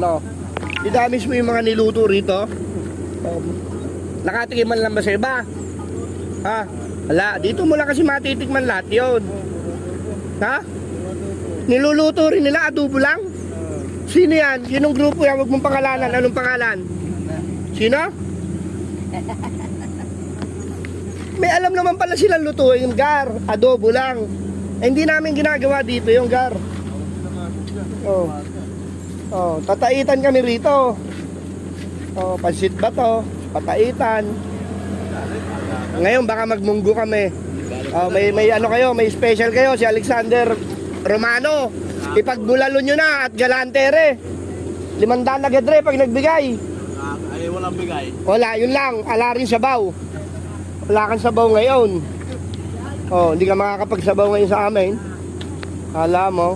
No. Idamis mo yung mga niluto rito. Nakatikim man lang ba sa iba? Ha? Wala. Dito mo lang kasi matitikman lahat yun. Ha? Niluluto rin nila, adobo lang? Sino yan? Sinong grupo yan? Huwag mong pangalanan. Anong pangalan? Sino? May alam naman pala silang lutuin yung gar. Adobo lang. Eh, hindi namin ginagawa dito yung gar. Oh. Oh, tataitan kami rito. Oh, pansit ba to? Pataitan. Ngayon baka magmunggo kami. Oh, may ano kayo, may special kayo si Alexander Romano. Ipagbulalo nyo na at galantere. 500 agad re pag nagbigay. Ay, walang bigay. Wala, yun lang. Ala rin sabaw. Wala kang sabaw ngayon. Oh, hindi ka makakapagsabaw ngayon sa amin. Alam mo.